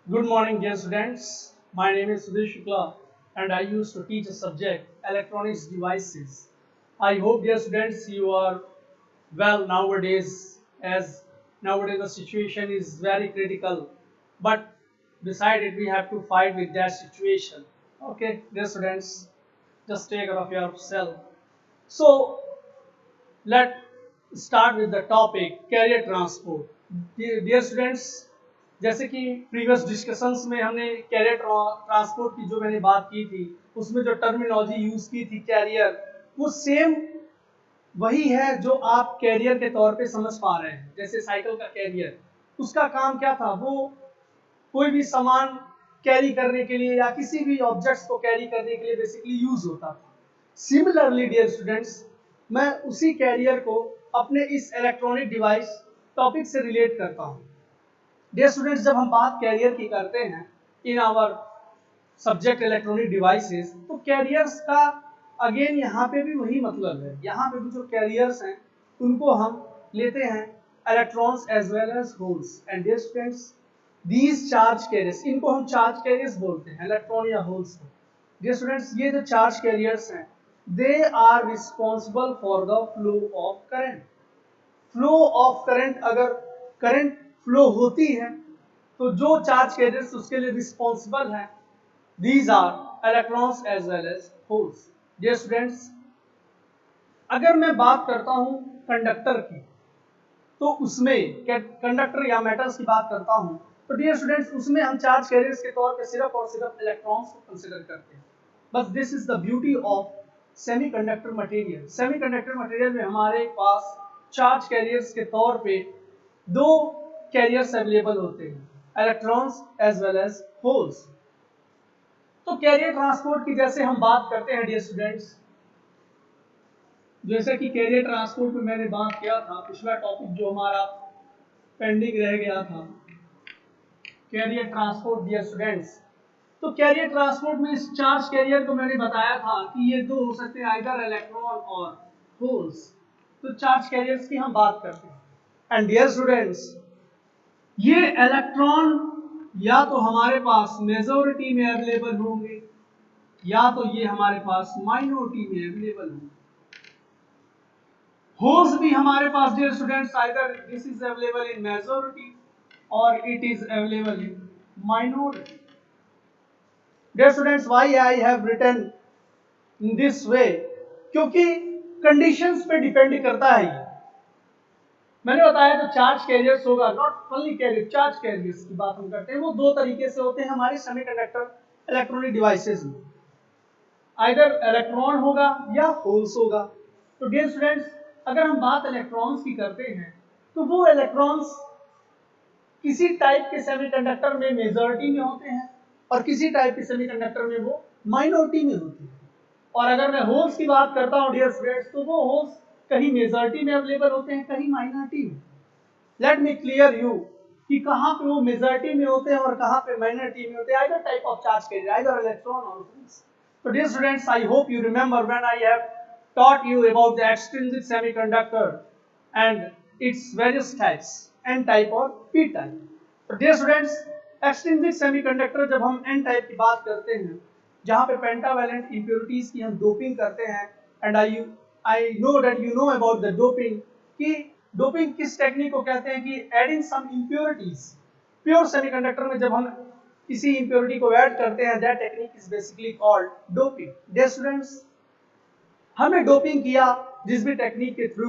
Good morning, dear students. My name is Sudhir Shukla, and I used to teach a subject electronics devices. I hope, dear students, you are well nowadays, as nowadays the situation is very critical. But beside it, we have to fight with that situation. Okay, dear students, just take care of yourself. So, let start with the topic career transport dear students जैसे कि previous discussions में हमने career transport की जो मैंने बात की थी उसमें जो टर्मिनोलॉजी यूज की थी कैरियर वो सेम वही है जो आप कैरियर के तौर पे समझ पा रहे हैं। जैसे साइकिल का कैरियर उसका काम क्या था, वो कोई भी सामान कैरी करने के लिए या किसी भी ऑब्जेक्ट्स को कैरी करने के लिए बेसिकली यूज होता था। सिमिलरली डियर स्टूडेंट्स, मैं उसी कैरियर को अपने इस इलेक्ट्रॉनिक डिवाइस टॉपिक से रिलेट करता हूँ। डियर स्टूडेंट्स, जब हम बात कैरियर की करते हैं in our subject electronic devices, तो कैरियर्स का अगेन यहाँ पे भी वही मतलब है। यहाँ पे भी जो कैरियर्स हैं उनको हम लेते हैं electrons as well as holes. And dear students, these charge carriers, इनको हम चार्ज कैरियर्स बोलते हैं, इलेक्ट्रॉन या होल्स को। डियर स्टूडेंट्स, ये जो चार्ज कैरियर्स हैं they are responsible for the flow of current. Flow of current, अगर करंट फ्लो होती है तो जो चार्ज कैरियर्स उसके लिए रिस्पॉन्सिबल है, these are electrons as well as holes. Dear students, अगर मैं बात करता हूं कंडक्टर की, तो उसमें कंडक्टर या मेटल्स की बात करता हूं, तो डियर स्टूडेंट्स उसमें हम चार्ज कैरियर्स के तौर पे सिर्फ और सिर्फ इलेक्ट्रॉन्स को कंसीडर करते हैं। बस this is the beauty of semiconductor material. Semiconductor material में हमारे पास चार्ज कैरियर्स के तौर पे दो कैरियर्स अवेलेबल होते हैं, electrons as well as holes. तो कैरियर ट्रांसपोर्ट की जैसे हम बात करते हैं डियर स्टूडेंट्स, जैसे कि कैरियर ट्रांसपोर्ट में मैंने बात किया था, पिछला टॉपिक जो हमारा पेंडिंग रह गया था, कैरियर ट्रांसपोर्ट डियर स्टूडेंट्स। तो कैरियर ट्रांसपोर्ट में इस चार्ज कैरियर को मैंने बताया था कि ये दो हो सकते हैं, आइदर इलेक्ट्रॉन और होल्स। तो चार्ज कैरियर्स की हम बात करते हैं। एंड डियर स्टूडेंट्स, ये इलेक्ट्रॉन या तो हमारे पास मेजॉरिटी में अवेलेबल होंगे या तो ये हमारे पास माइनॉरिटी में अवेलेबल होंगे। होल्स भी हमारे पास dear students either this is available in majority और it is available in minority. Dear students, why I have written in this way, क्योंकि कंडीशंस पे डिपेंड करता है। ये मैंने बताया जो चार्ज कैरियर्स होगा, not only carrier, charge carriers की बात हम करते हैं, वो दो तरीके से होते हैं हमारे सेमीकंडक्टर इलेक्ट्रॉनिक डिवाइसेस में, आइदर इलेक्ट्रॉन होगा या होल्स होगा। तो डियर स्टूडेंट्स, अगर हम बात इलेक्ट्रॉन्स की करते हैं तो वो इलेक्ट्रॉन्स किसी टाइप के सेमीकंडक्टर में मेजॉरिटी में होते हैं और किसी टाइप के सेमीकंडक्टर में वो माइनॉरिटी में होते हैं। और अगर मैं होल्स की बात करता हूं डियर स्टूडेंट्स, तो वो होल्स कहीं मेजॉरिटी में अवेलेबल होते हैं, कहीं माइनॉरिटी में। लेट मी क्लियर यू कि कहां पे वो मेजॉरिटी में होते हैं और कहां पे माइनॉरिटी में होते हैं, either type of charge carrier, either electron और holes. So dear students, I hope you remember when I have taught you about the extrinsic semiconductor and its various types, N type और P type. So dear students, extrinsic semiconductor जब हम N type की बात करते हैं, जहाँ पे pentavalent impurities की हम डोपिंग करते हैं, and I know that you know about the doping, कि डोपिंग किस टेक्निक को कहते हैं कि adding some impurities, pure semiconductor में जब हम किसी इंप्योरिटी को ऐड करते हैं, that technique is basically called doping. Dear students, हमने डोपिंग किया जिस भी टेक्निक के थ्रू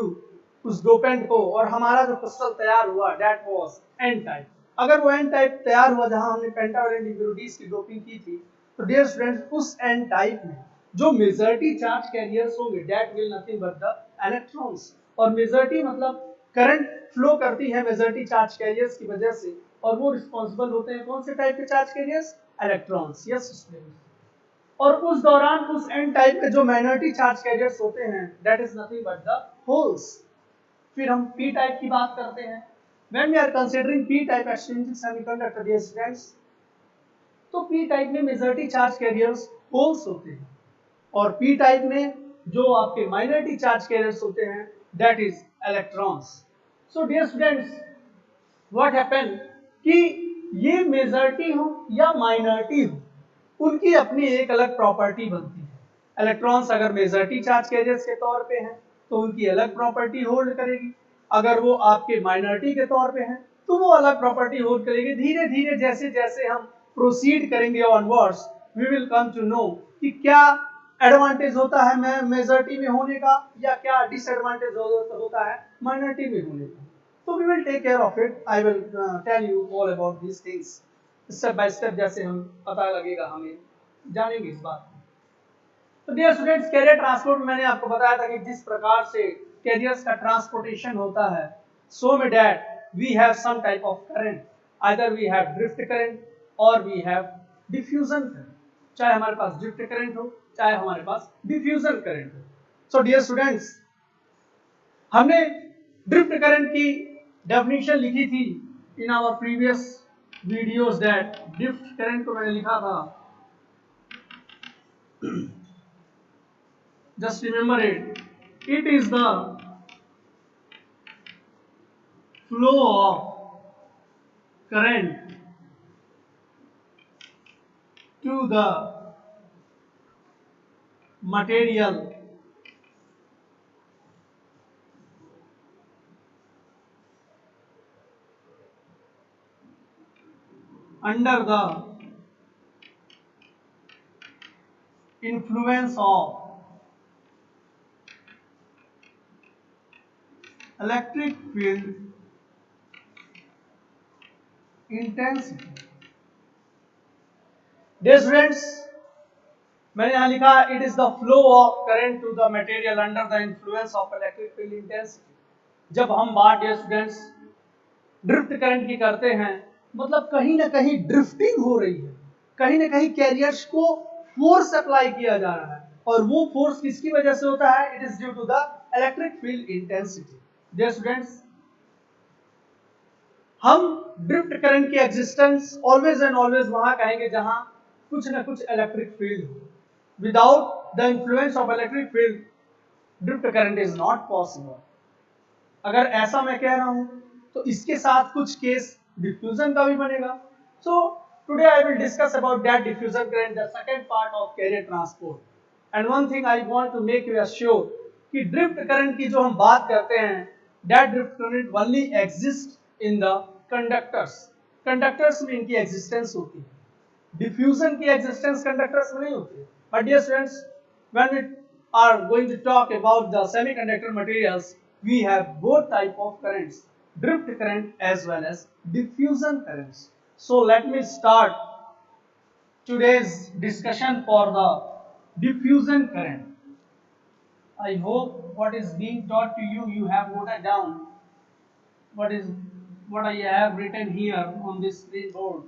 उस डोपेंट को, और हमारा जो क्रिस्टल तैयार हुआ दैट वाज एन टाइप। अगर वो एन टाइप तैयार हुआ जहां हमने पेंटावैलेंट इंप्योरिटीज की डोपिंग की थी, तो डियर स्टूडेंट्स उस एन टाइप में जो मेजॉरिटी चार्ज कैरियर्स होंगे that will nothing but the electrons. और मेजॉरिटी मतलब करंट फ्लो करती है मेजॉरिटी चार्ज कैरियर्स की वजह से, और वो रिस्पॉन्सिबल होते हैं कौन से टाइप के charge carriers, electrons. Yes students, और उस दौरान उस एन टाइप के जो माइनॉरिटी चार्ज कैरियर्स होते हैं that is nothing but the holes. फिर हम पी टाइप की बात करते हैं। When we are considering P type extrinsic semiconductor dear students, तो पी टाइप में मेजॉरिटी चार्ज कैरियर्स होल्स होते हैं, और पी टाइप में जो आपके माइनॉरिटी चार्ज कैरियर्स होते हैं that is electrons. So dear students, what happened कि ये मेजॉरिटी हो या माइनॉरिटी हो, उनकी अपनी एक अलग प्रॉपर्टी बनती है। इलेक्ट्रॉन्स अगर मेजॉरिटी चार्ज कैरियर्स के तौर पे हैं तो उनकी अलग प्रॉपर्टी होल्ड करेगी, अगर वो आपके माइनॉरिटी के तौर पे हैं तो वो अलग प्रॉपर्टी होल्ड करेगी। धीरे धीरे जैसे जैसे हम प्रोसीड करेंगे onwards, we will come to know कि क्या एडवांटेज होता है मेजॉरिटी में होने का या क्या डिसएडवांटेज होता है माइनॉरिटी में होने का। So we will take care of it. I will tell you all about these things. Step by step जैसे हम पता लगेगा हमें जानेंगे इस बात को। तो डियर स्टूडेंट्स, कैरियर ट्रांसपोर्ट मैंने आपको बताया था कि जिस प्रकार से कैरियर्स का ट्रांसपोर्टेशन होता है, सो में that we have some type of current, either we have drift current और वी हैव डिफ्यूजन करंट। चाहे हमारे पास ड्रिफ्ट करंट हो, चाहे हमारे पास डिफ्यूजन करंट हो। सो डियर स्टूडेंट्स, हमने ड्रिफ्ट करंट की डेफिनेशन लिखी थी in our previous videos. That drift current को मैंने लिखा था, just remember it is the flow of current to the material under the influence of electric field intensity। Dear students, मैंने यहाँ लिखा it is the flow of current to the material under the influence of electric field intensity. जब हम बात dear students drift current की करते हैं, मतलब कहीं ना कहीं ड्रिफ्टिंग हो रही है, कहीं ना कहीं कैरियर्स को फोर्स अप्लाई किया जा रहा है, और वो फोर्स किसकी वजह से होता है? It is due to the electric field intensity. Dear students, हम ड्रिफ्ट करंट की एग्जिस्टेंस ऑलवेज एंड ऑलवेज वहां कहेंगे जहां कुछ ना कुछ इलेक्ट्रिक फील्ड हो। Without the influence of electric field drift current is not possible. अगर ऐसा मैं कह रहा हूं तो इसके साथ कुछ केस डिफ्यूजन का भी बनेगा। So today I will discuss about that diffusion current, the second part of carrier transport. And one thing I want to make you sure कि ड्रिफ्ट करंट की जो हम बात करते हैं, that drift current only exist in the conductors. Conductors में इनकी existence होती है, डिफ्यूजन की एग्जिस्टेंस कंडक्टर्स में नहीं होती। But dear students, when we are going to talk about the semiconductor materials, we have both type of currents, drift current as well as diffusion currents. So let me start today's discussion for the diffusion current. I hope what is being taught to you, you have noted down what I have written here on this screen board.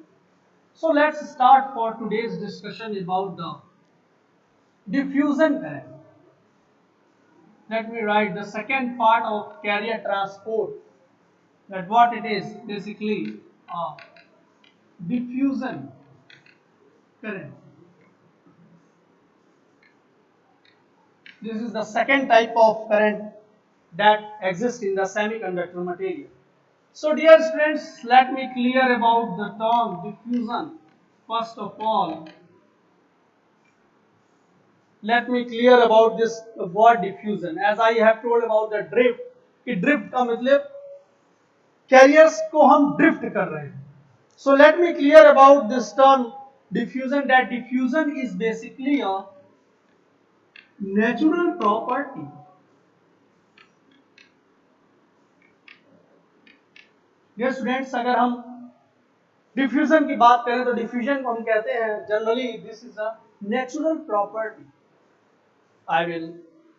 So let's start for today's discussion about the diffusion current. Let me write the second part of carrier transport, that what it is basically diffusion current. This is the second type of current that exists in the semiconductor material. So dear friends, let me clear about the term diffusion. First of all, let me clear about this word diffusion. As I have told about the drift, कि drift का मतलब carriers को हम drift कर रहे हैं। So let me clear about this term diffusion, that diffusion is basically a natural property dear students. अगर हम डिफ्यूजन की बात करें तो डिफ्यूजन को हम कहते हैं generally this is a natural property. I will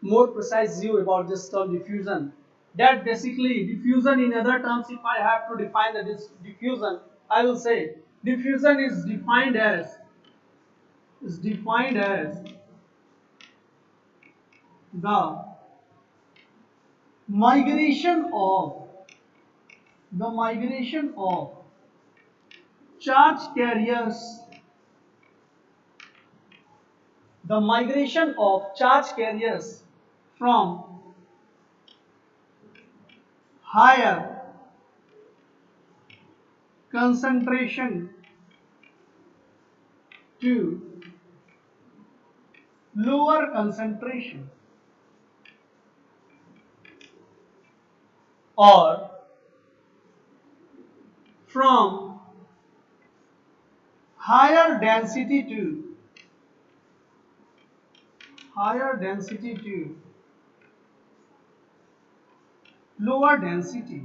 more precise you about this term diffusion, that basically diffusion in other terms, if I have to define the diffusion, I will say diffusion is defined as the migration of charge carriers, from higher concentration to lower concentration or from higher density to lower density.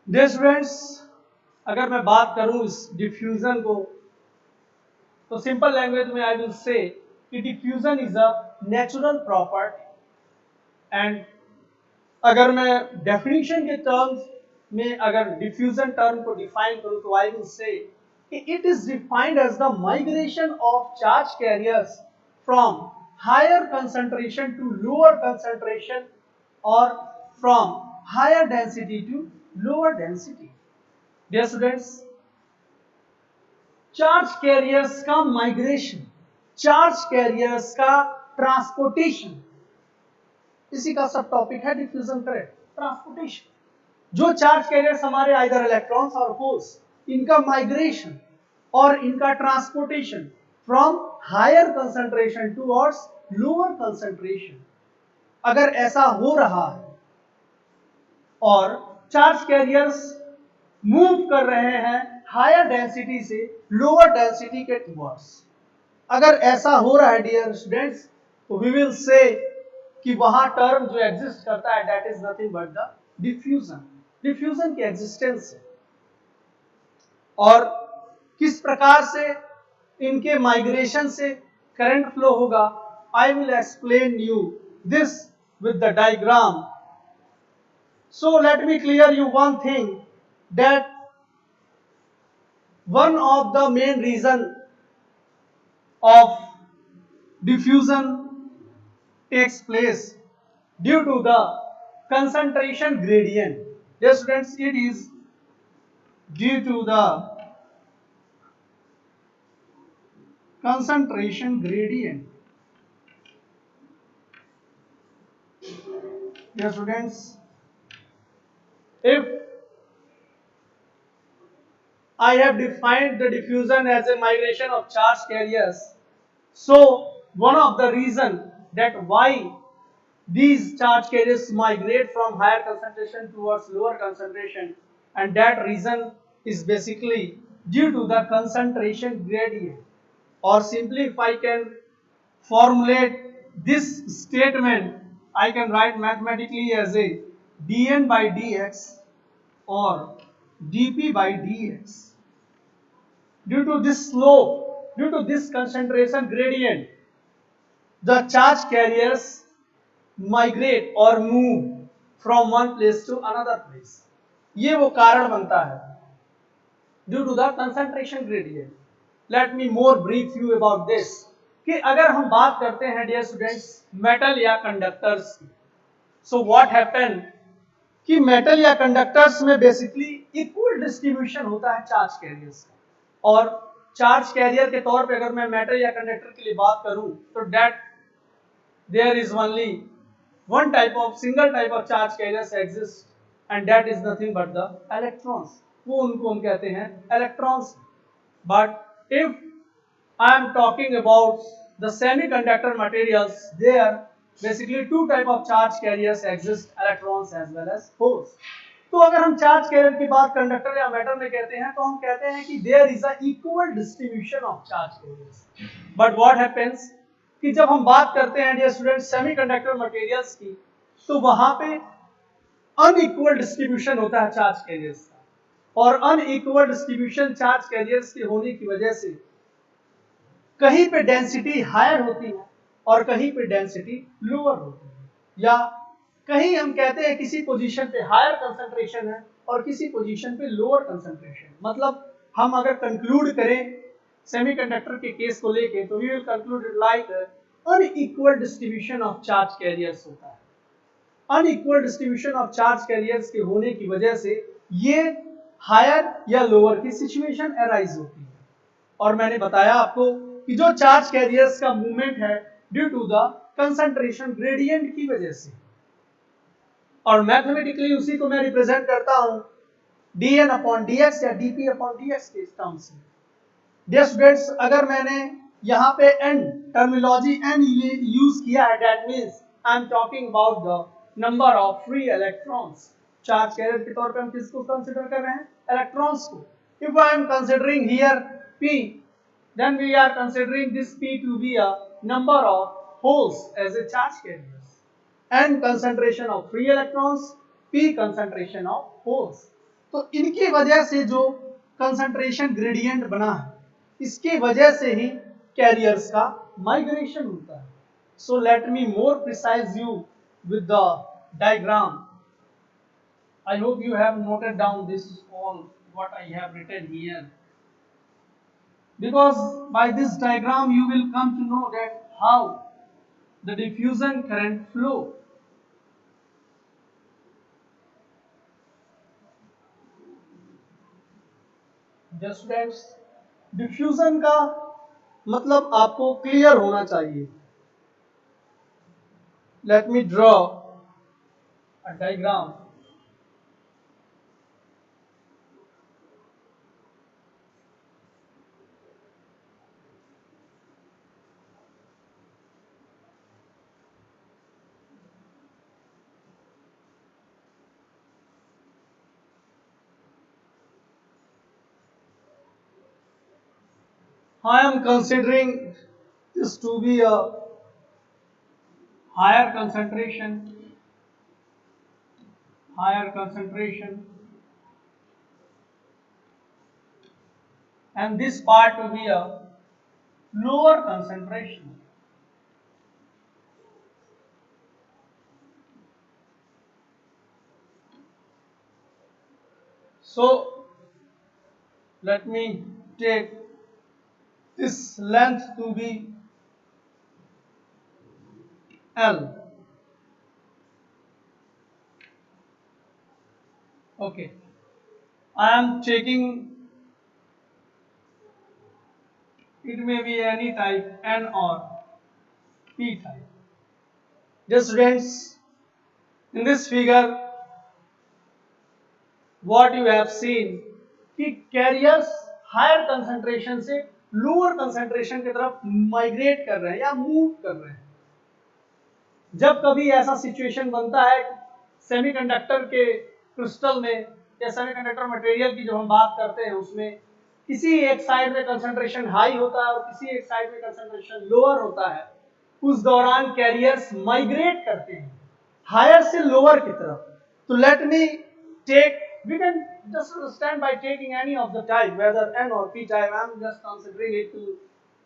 Dear students, अगर मैं बात करूं इस diffusion को, तो simple language में आई will say कि diffusion is a natural property. And अगर मैं डेफिनेशन के टर्म्स में अगर डिफ्यूजन टर्म को डिफाइन करूं तो I will say it is defined as the migration of charge carriers from higher concentration to lower concentration और from higher density to lower density. Dear students, charge carriers का migration, charge carriers का transportation, इसी का subtopic है diffusion current, transportation. जो charge carriers हमारे either electrons और holes, इनका माइग्रेशन और इनका transportation from higher concentration towards lower concentration, अगर ऐसा हो रहा है और चार्ज कैरियर्स मूव कर रहे हैं हायर डेंसिटी से लोअर डेंसिटी के टुवर्ड्स, अगर ऐसा हो रहा है डियर स्टूडेंट्स, तो वी विल से कि वहां टर्म जो एग्जिस्ट करता है that is nothing but the diffusion, diffusion की एग्जिस्टेंस है। और किस प्रकार से इनके माइग्रेशन से करंट फ्लो होगा, I will explain you this with the diagram. So let me clear you one thing, that one of the main reason of diffusion takes place due to the concentration gradient. Yes students, it is due to the concentration gradient. Yes students, if I have defined the diffusion as a migration of charge carriers, so one of the reason that why these charge carriers migrate from higher concentration towards lower concentration, and that reason is basically due to the concentration gradient. Or simply if I can formulate this statement, I can write mathematically as a dN by dx or dP by dx. Due to this slope, due to this concentration gradient, the charge carriers migrate or move from one place to another place. ये वो कारण बनता है due to the concentration gradient. Let me more brief you about this कि अगर हम बात करते हैं dear students मेटल या कंडक्टर्स की, so what happen कि मेटल या कंडक्टर्स में बेसिकली इक्वल डिस्ट्रीब्यूशन होता है चार्ज कैरियर्स का। और चार्ज कैरियर के तौर पे अगर मैं मेटल या कंडक्टर के लिए बात करूं तो that there is only one type of single type of charge carriers exist and that is nothing but the electrons, वो उनको हम कहते हैं electrons. But if I am talking about the semiconductor materials, there basically two type of charge carriers exist, electrons as well as holes. तो अगर हम charge carrier की बात कंडक्टर या मेटल में कहते हैं तो हम कहते हैं कि there is a equal distribution of charge carriers. But what happens कि जब हम बात करते हैं डियर स्टूडेंट्स सेमीकंडक्टर मटेरियल्स की, तो वहां पे अनइक्वल डिस्ट्रीब्यूशन होता है चार्ज कैरियर्स का, और अनइक्वल डिस्ट्रीब्यूशन चार्ज कैरियर्स के होने की वजह से कहीं पे डेंसिटी हायर होती है और कहीं पे डेंसिटी लोअर होती है, या कहीं हम कहते हैं किसी पोजीशन पे हायर कंसंट्रेशन है और किसी पोजीशन पे लोअर कंसंट्रेशन। मतलब हम अगर कंक्लूड करें सेमीकंडक्टर के केस को लेके तो we will conclude like unequal distribution of charge carriers होता है। Unequal distribution of charge carriers के होने की वजह से ये हायर या लोअर की सिचुएशन अराइज होती है। और मैंने बताया आपको कि जो चार्ज कैरियर्स का मूवमेंट है due to the concentration gradient की वजह से, और मैथमेटिकली उसी को मैं रिप्रेजेंट करता हूं dn अपॉन dx या dp अपॉन dx के टर्म से। डियर स्टूडेंट्स, अगर मैंने यहाँ पे n टर्मिनोलॉजी n यूज किया है, that means I am talking about the number of free electrons. Charge carrier के तौर पे हम किसको कंसिडर कर रहे हैं? इलेक्ट्रॉन्स को। If I am considering here p, then we are considering this p to be a number of holes as a charge carriers, n concentration of free electrons, p concentration of holes। तो इनकी वजह से जो concentration gradient बना है, इसकी वजह से ही कैरियर्स का माइग्रेशन होता है। So let me more precise you with the diagram. I hope you have noted down this all what I have written here, because by this diagram you will come to know that how the diffusion current flow। Just students, diffusion का मतलब आपको clear होना चाहिए। Let me draw a diagram. I am considering this to be a higher concentration, and this part to be a lower concentration। So let me take this length to be L। Okay, I am taking, it may be any type, N or P type। Dear students, in this figure what you have seen कि carriers higher concentration से lower concentration की तरफ migrate कर रहे हैं या move कर रहे हैं। जब कभी ऐसा सिचुएशन बनता है सेमीकंडक्टर के क्रिस्टल में या सेमीकंडक्टर मटेरियल की जब हम बात करते हैं, उसमें किसी एक साइड में कंसंट्रेशन हाई होता है और किसी एक साइड में कंसंट्रेशन लोअर होता है, उस दौरान कैरियर्स माइग्रेट करते हैं हायर से लोअर की तरफ। तो let me take, we can just understand by taking any of the type, whether N or P type। I am just considering it to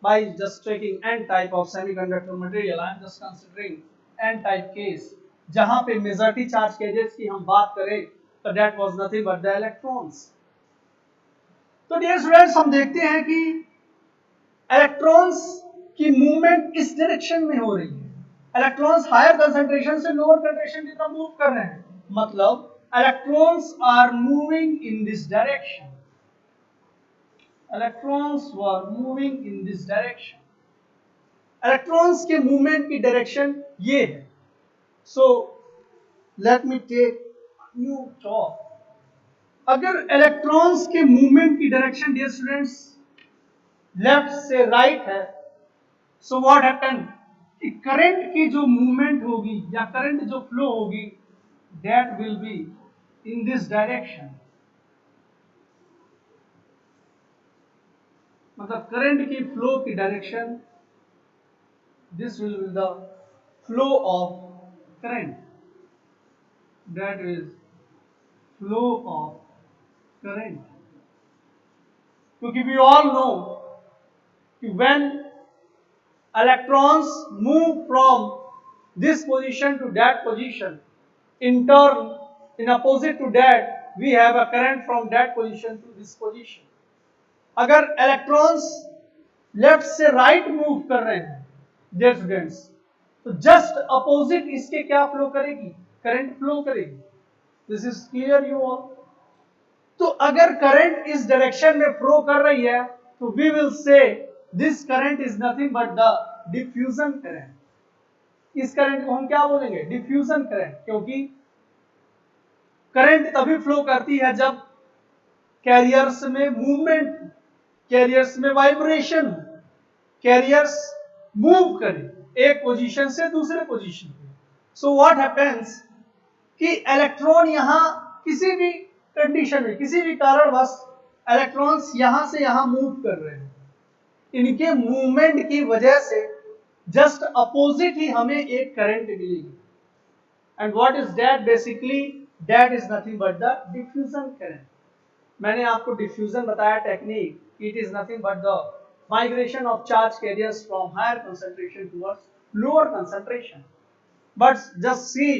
by just taking N type of semiconductor material। I am just considering N type case, जहां पे majority charge carriers की हम बात करें तो that was nothing but the electrons। तो dear students, हम देखते हैं कि इलेक्ट्रॉन्स की मूवमेंट इस डायरेक्शन में हो रही है। इलेक्ट्रॉन्स हायर कंसंट्रेशन से लोअर कंसंट्रेशन की तरफ मूव कर रहे हैं, मतलब electrons are moving in this direction। electrons were moving in this direction। electrons के मूवमेंट की डायरेक्शन ये है। so let me take a new talk। अगर इलेक्ट्रॉन्स के मूवमेंट की डायरेक्शन डियर स्टूडेंट्स लेफ्ट से राइट है, सो व्हाट हैपन कि करंट की जो मूवमेंट होगी या करंट जो फ्लो होगी, that will be in this direction। मतलब करंट की फ्लो की direction, this will be the flow of current, that is flow of current. क्योंकि वी ऑल नो कि when electrons move from this position to that position, in turn in opposite to that we have a current from that position to this position। अगर electrons left से right move कर रहे हैं dear students, तो just opposite इसके क्या flow करेगी? Current flow करेगी। This is clear you all. तो अगर करंट इस डायरेक्शन में फ्लो कर रही है तो we will say this current is nothing but the diffusion current. इस करंट को हम क्या बोलेंगे? Diffusion current. क्योंकि करंट तभी फ्लो करती है जब कैरियर्स में मूवमेंट, कैरियर्स में वाइब्रेशन, कैरियर्स मूव करें एक पोजीशन से दूसरे पोजीशन पे। सो व्हाट हैपेंस कि इलेक्ट्रॉन यहां किसी भी कंडीशन में, किसी भी कारणवश इलेक्ट्रॉन्स यहां से यहां मूव कर रहे हैं, इनके मूवमेंट की वजह से जस्ट अपोजिट ही हमें एक करंट मिलेगी। And what is that? Basically that is nothing but the diffusion current. मैंने आपको डिफ्यूजन बताया technique, it is nothing but the migration of charge carriers from higher concentration towards lower concentration. But just see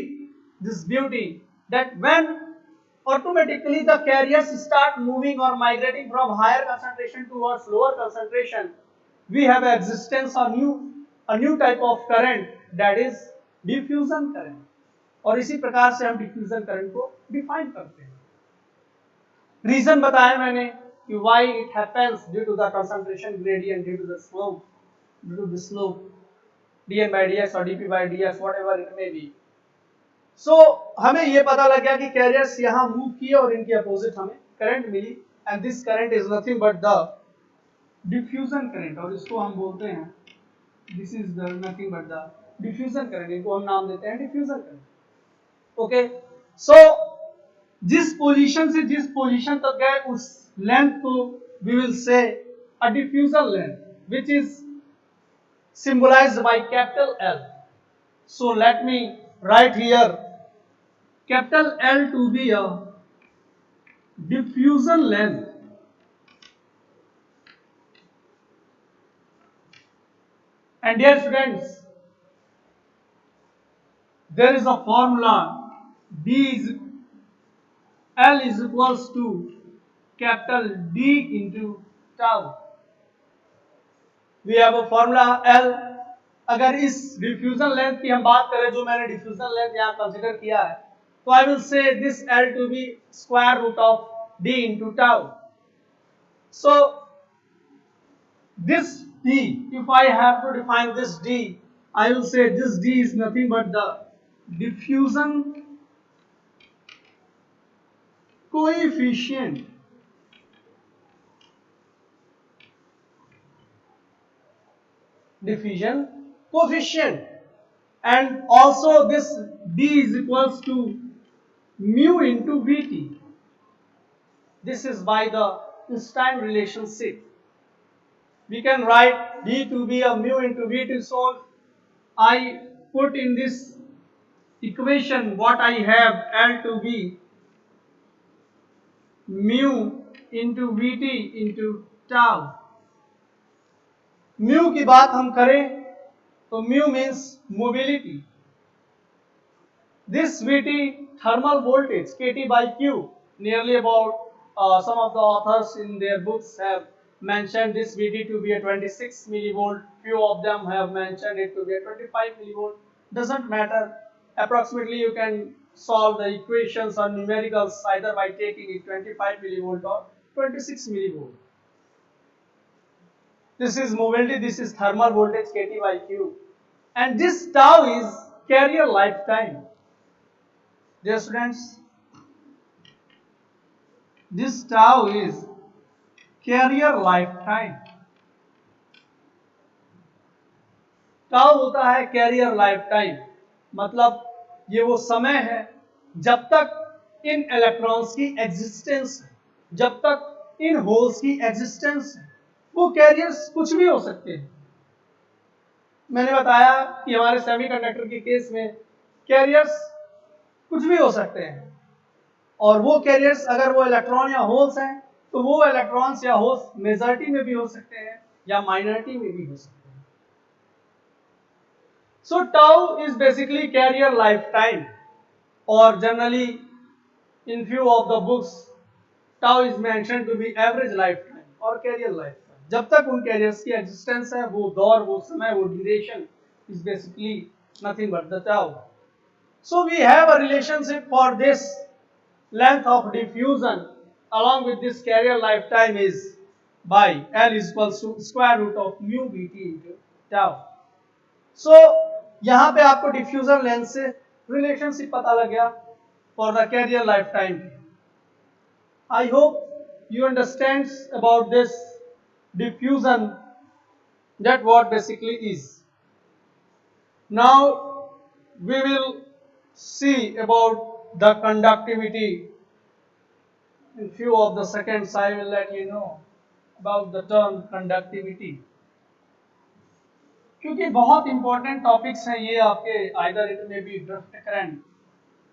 this beauty that when automatically the carriers start moving or migrating from higher concentration towards lower concentration, we have existence of a new type of current, that is diffusion current। और इसी प्रकार से हम diffusion current को define करते हैं। Reason बताया मैंने कि why it happens due to the concentration gradient, due to the slope dn by dx और dp by dx whatever it may be। सो हमें ये पता लग गया कि कैरियर्स यहां मूव किए और इनके अपोजिट हमें करंट मिली, and this current is nothing but the diffusion current, और इसको हम बोलते हैं, this is the nothing but the diffusion current, इनको हम नाम देते हैं डिफ्यूजन करंट। ओके, सो जिस पोजीशन से जिस पोजीशन तक गए उस लेंथ को we will say a diffusion length, which is symbolized by capital L। So let me write here capital L to be a diffusion length। And dear students, there is a formula L is equals to capital D into tau। We have a formula L। अगर इस diffusion length की हम बात करें, जो मैंने diffusion length यहाँ consider किया है, तो I will say this L to be square root of D into tau। So this D, if I have to define this D, I will say this D is nothing but the diffusion coefficient and also this D is equals to mu into Vt। This is by the Einstein relationship। We can write D to be a mu into Vt, so I put in this equation what I have, L to be mu into Vt into tau। Mu की बात हम करें तो mu means mobility, this Vt thermal voltage kT by Q, nearly about some of the authors in their books have mentioned this Vt to be a 26 millivolt, few of them have mentioned it to be a 25 millivolt, doesn't matter, approximately you can solve the equations or numericals either by taking it 25 millivolt or 26 millivolt। This is mobility, this is thermal voltage kT by Q, and this tau is carrier lifetime। Dear students, this tau is carrier lifetime। tau होता है carrier lifetime, मतलब ये वो समय है जब तक इन electrons की एग्जिस्टेंस है, जब तक इन होल्स की एग्जिस्टेंस है। वो कैरियर्स कुछ भी हो सकते हैं। मैंने बताया कि हमारे सेमीकंडक्टर के केस में कैरियर्स कुछ भी हो सकते हैं, और वो कैरियर्स अगर वो इलेक्ट्रॉन या होल्स हैं तो वो इलेक्ट्रॉन्स या होल्स मेजॉरिटी में भी हो सकते हैं या माइनॉरिटी में भी हो सकते हैं। So tau is basically carrier life time, और generally in few of the books tau is mentioned to be average lifetime और कैरियर लाइफ। जब तक उन कैरियर्स की एग्जिस्टेंस है, वो दौर, वो समय, वो duration is basically nothing but the tau. So we have a relationship for this length of diffusion along with this carrier lifetime is by L is equals to square root of mu Vt into tau। So यहाँ पे आपको diffusion length से relationship पता लग गया for the carrier life time. I hope you understand about this diffusion, that what basically is. Now we will see about the conductivity. In few of the seconds I will let you know about the term conductivity, क्योंकि बहुत important topics हैं ये आपके, either it may be drift current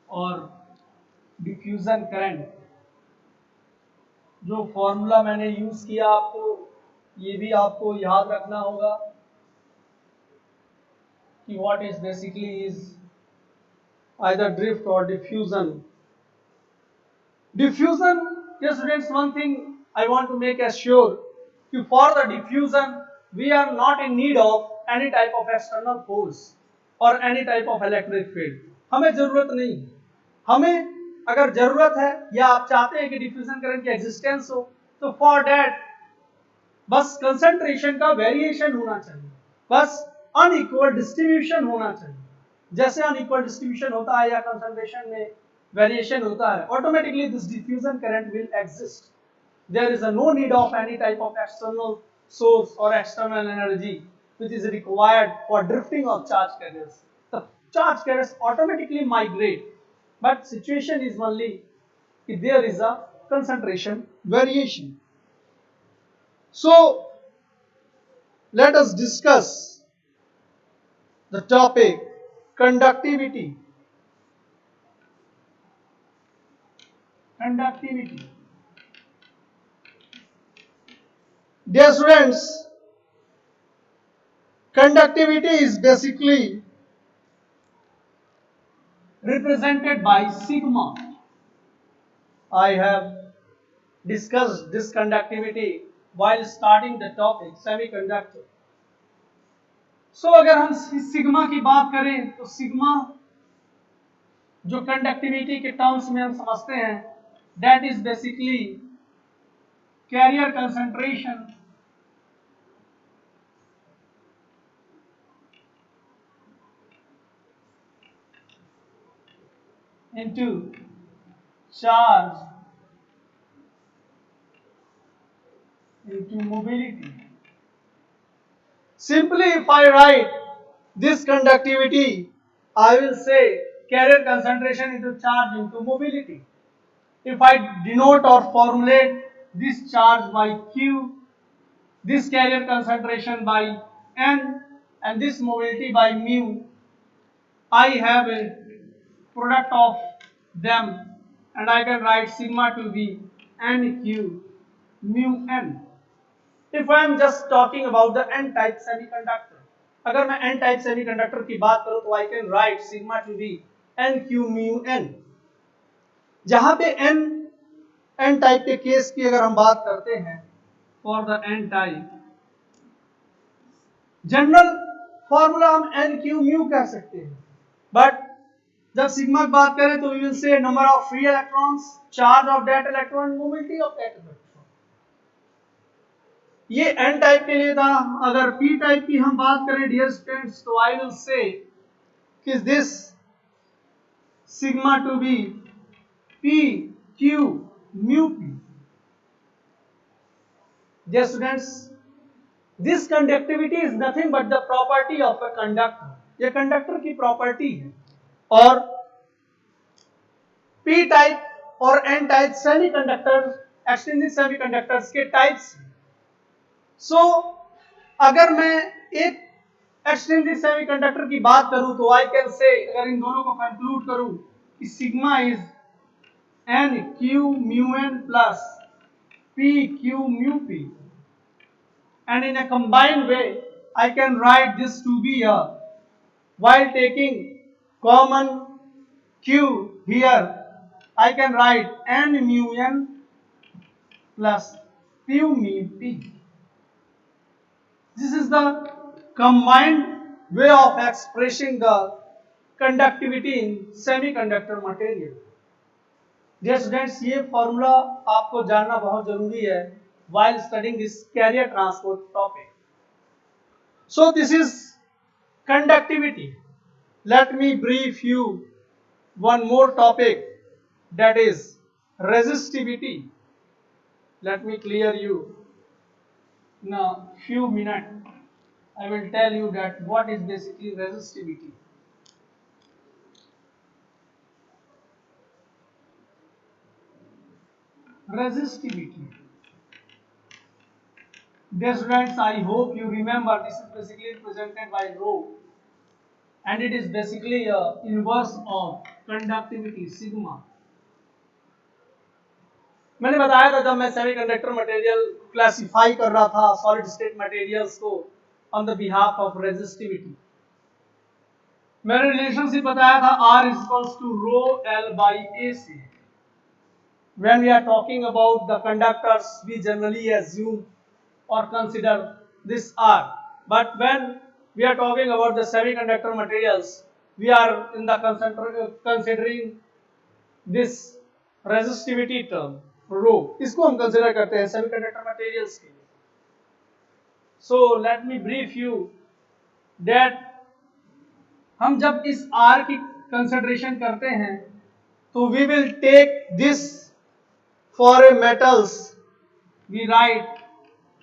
और diffusion current. जो formula मैंने use किया आपको, ये भी आपको याद रखना होगा कि what is basically is either drift और diffusion. Diffusion, dear students, one thing I want to make as sure, for the diffusion we are not in need of any type of external force or any type of electric field। हमें जरूरत नहीं, हमें अगर जरूरत है या आप चाहते हैं कि डिफ्यूजन करंट की एग्जिस्टेंस हो, तो फॉर दैट बस कंसंट्रेशन का वेरिएशन होना चाहिए, बस अनइक्वल डिस्ट्रीब्यूशन होना चाहिए। जैसे अनइक्वल डिस्ट्रीब्यूशन होता है या कंसंट्रेशन में variation होता है, automatically this diffusion current will exist। There is no need of any type of external source or external energy which is required for drifting of charge carriers। The charge carriers automatically migrate, but situation is only if there is a concentration variation। So let us discuss the topic conductivity। Conductivity, dear students, conductivity is basically represented by sigma। I have discussed this conductivity while starting the topic semiconductor। So अगर हम sigma की बात करें तो sigma जो conductivity के terms में हम समझते हैं, that is basically carrier concentration into charge into mobility। Simply if I write this conductivity, I will say carrier concentration into charge into mobility। If I denote or formulate this charge by Q, this carrier concentration by N, and this mobility by mu, I have a product of them, and I can write sigma to be NQ mu N। If I am just talking about the N type semiconductor, अगर मैं N type semiconductor की बात करूं तो I can write sigma to be NQ mu N। जहां पे N type के case की अगर हम बात करते हैं, for the N type general formula हम NQ mu कह सकते हैं, बट जब सिग्मा की बात करें तो we will say number of free electrons, charge of that electron, mobility of that electron। ये N टाइप के लिए था। अगर P टाइप की हम बात करें डियर स्टूडेंट्स, तो आई विल से कि this sigma to be P Q mu P। Dear students, this conductivity is nothing but the property of a conductor. ये कंडक्टर की प्रॉपर्टी है। और P टाइप और N type semiconductor, extrinsic semiconductors के types. So अगर मैं एक extrinsic semiconductor की बात करूं तो आई कैन से, अगर इन दोनों को कंक्लूड करूं कि sigma is N Q mu N plus P Q mu P, and in a combined way I can write this to be a, while taking common q here, I can write n mu n plus p mu p। This is the combined way of expressing the conductivity in semiconductor material। Dear students, ये formula आपको जानना बहुत जरूरी है while studying this carrier transport topic। So this is conductivity। Let me brief you one more topic, that is resistivity। let me clear you in a few minutes. I will tell you that what is basically resistivity. Resistivity. Dear students, I hope you remember this is basically represented by rho, and it is basically a inverse of conductivity sigma. मैंने बताया था जब मैं semiconductor material classify कर रहा था solid state materials को on the behalf of resistivity, मैंने रिलेशनशिप बताया था R is equals to rho L by AC. When we are talking about the conductors, we generally assume or consider this R. But when we are talking about the semiconductor materials, we are in the considering this resistivity term rho. इसको हम consider करते हैं semiconductor materials के लिए. So let me brief you that हम जब इस R की consideration करते हैं तो we will take this for a metals, we write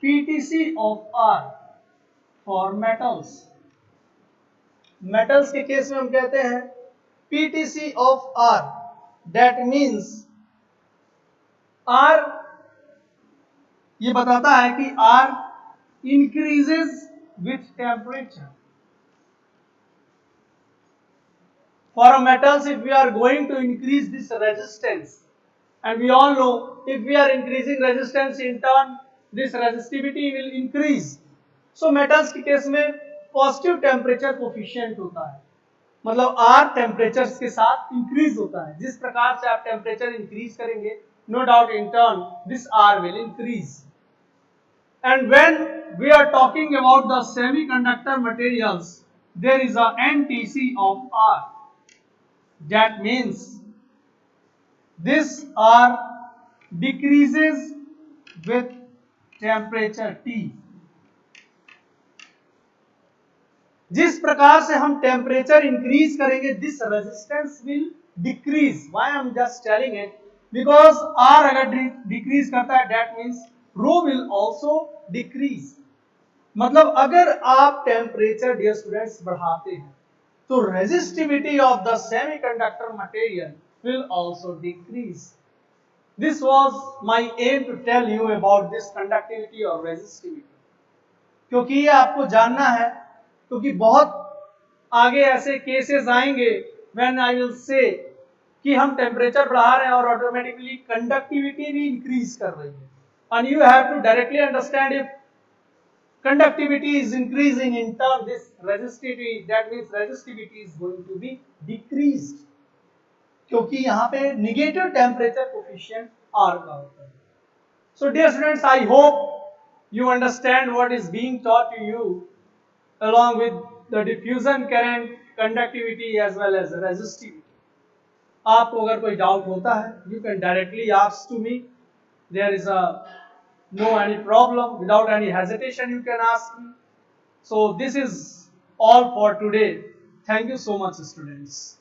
PTC of R for metals. Metals के केस में हम कहते हैं PTC of R. That means R ये बताता है कि R increases with temperature. For a metals, if we are going to increase this resistance, and we all know if we are increasing resistance, in turn this resistivity will increase. So metals के case में positive temperature coefficient होता है, मतलब R temperatures के साथ increase होता है. जिस प्रकार से आप टेम्परेचर इंक्रीज करेंगे, no doubt in turn this R will increase. And when we are talking about the semiconductor materials, there is a NTC of R. That means this R decreases with temperature T. जिस प्रकार से हम temperature increase करेंगे, this resistance will decrease. Why I am just telling it, because R अगर decrease करता है, that means rho will also decrease. मतलब अगर आप टेम्परेचर डियर स्टूडेंट्स बढ़ाते हैं तो resistivity of the semiconductor material will also decrease. This was my aim to tell you about this conductivity or resistivity. क्योंकि ये आपको जानना है, क्योंकि बहुत आगे ऐसे केसेस आएंगे when I will say कि हम टेम्परेचर बढ़ा रहे हैं और ऑटोमेटिकली कंडक्टिविटी भी इंक्रीज कर रही है. And you have to directly understand if conductivity is increasing, in turn this resistivity, that means resistivity is going to be decreased, क्योंकि यहाँ पे negative temperature coefficient R का होता है. So dear students, I hope you understand what is being taught to you along with the diffusion current, conductivity as well as resistivity. आपको अगर कोई doubt होता है, you can directly ask to me. There is a no any problem, without any hesitation you can ask me. So this is all for today. Thank you so much, students.